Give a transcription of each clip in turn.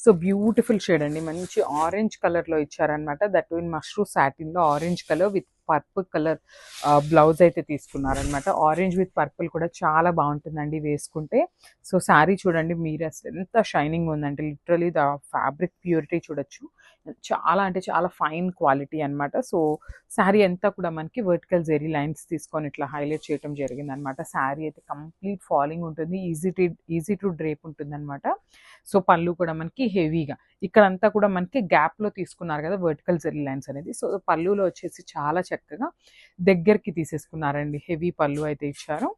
So beautiful shade అండి. మంచి orange కలర్‌లో ఇచ్చారనమాట. దట్ ఇన్ మష్రూమ్ సాటిన్‌లో orange colour with purple colour blouse అయితే తీసుకున్నారనమాట. ఆరెంజ్ విత్ పర్పుల్ కూడా చాలా బావుంటుందండి వేసుకుంటే. సో శారీ చూడండి మీరు అసలు ఎంత షైనింగ్ ఉందంటే లిటరల్లీ ద ఫ్యాబ్రిక్ ప్యూరిటీ చూడొచ్చు. చాలా అంటే చాలా ఫైన్ క్వాలిటీ అనమాట. సో శారీ అంతా కూడా మనకి వర్టికల్ జెరీ లైన్స్ తీసుకొని ఇట్లా హైలైట్ చేయటం జరిగిందనమాట. శారీ అయితే కంప్లీట్ ఫాలింగ్ ఉంటుంది. ఈజీ టు డ్రేప్ ఉంటుందనమాట. సో పళ్ళు కూడా మనకి హెవీగా ఇక్కడంతా కూడా మనకి గ్యాప్‌లో తీసుకున్నారు కదా! వర్టికల్ జెరీ లైన్స్ అనేది. సో పళ్ళులో వచ్చేసి చాలా చక్కగా దగ్గరికి తీసేసుకున్నారండి. హెవీ పళ్ళు అయితే ఇచ్చారు.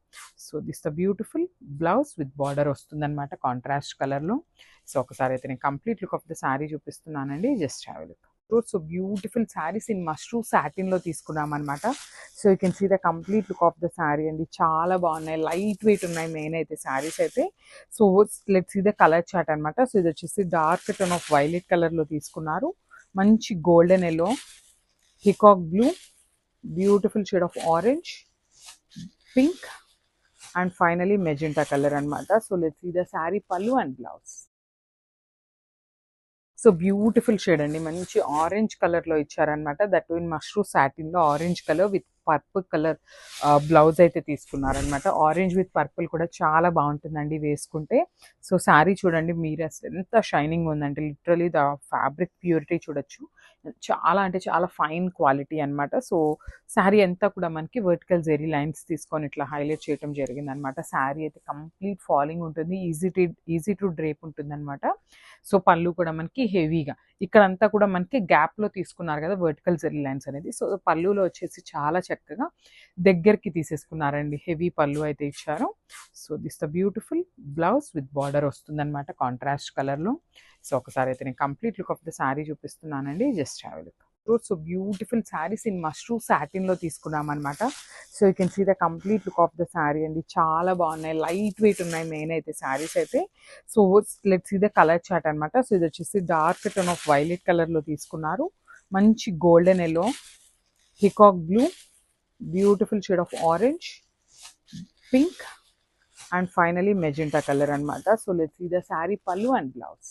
So this the beautiful blouse with border వస్తుందనమాట కాంట్రాస్ట్ కలర్‌లో. సో ఒకసారి అయితే నేను complete look of the sari చూపిస్తున్నానండి. Just have a look. So beautiful saris in mushroom సాటిన్‌లో తీసుకున్నామనమాట. So you can see the complete look of the sari అండి. చాలా బాగున్నాయి. లైట్ వెయిట్ ఉన్నాయి మెయిన్ అయితే శారీస్ అయితే. So let's see the colour chart అనమాట. సో ఇది వచ్చేసి డార్క్ టోన్ ఆఫ్ వైలెట్ కలర్‌లో తీసుకున్నారు. మంచి golden yellow, peacock blue, beautiful shade of orange, pink and finally magenta colour అనమాట. So let's see the sari pallu and blouse. So beautiful shade అండి. మంచి orange కలర్‌లో ఇచ్చారనమాట. దట్ ఇన్ మష్రూమ్ సాటిన్‌లో orange colour with purple colour blouse అయితే తీసుకున్నారనమాట. Orange with purple కూడా చాలా బావుంటుందండి వేసుకుంటే. సో శారీ చూడండి మీరు అసలు ఎంత షైనింగ్ ఉందంటే లిటరల్లీ ద ఫ్యాబ్రిక్ ప్యూరిటీ చూడొచ్చు. చాలా అంటే చాలా ఫైన్ క్వాలిటీ అనమాట. సో శారీ అంతా కూడా మనకి వర్టికల్ జెరీ లైన్స్ తీసుకొని ఇట్లా హైలైట్ చేయటం జరిగిందనమాట. శారీ అయితే కంప్లీట్ ఫాలింగ్ ఉంటుంది. ఈజీ టు డ్రేప్ ఉంటుందనమాట. సో పళ్ళు కూడా మనకి హెవీగా ఇక్కడంతా కూడా మనకి గ్యాప్‌లో తీసుకున్నారు కదా! వర్టికల్ జెరీ లైన్స్ అనేది. సో పళ్ళులో వచ్చేసి చాలా చక్కగా దగ్గరికి తీసేసుకున్నారండి. హెవీ పళ్ళు అయితే ఇచ్చారు. So this the beautiful blouse with border వస్తుందనమాట కాంట్రాస్ట్ కలర్‌లో. సో ఒకసారి అయితే నేను complete look of the sari చూపిస్తున్నానండి. Just have a look. So beautiful saris in mushroom సాటిన్‌లో తీసుకున్నామనమాట. So you can see the complete look of the sari అండి. చాలా బాగున్నాయి. లైట్ వెయిట్ ఉన్నాయి మెయిన్ అయితే శారీస్ అయితే. So let's see the colour chart అనమాట. సో ఇది వచ్చేసి డార్క్ టోన్ ఆఫ్ వైలెట్ కలర్‌లో తీసుకున్నారు. మంచి golden yellow, peacock blue, beautiful shade of orange, pink and finally magenta colour అనమాట. So let's see the sari pallu and blouse.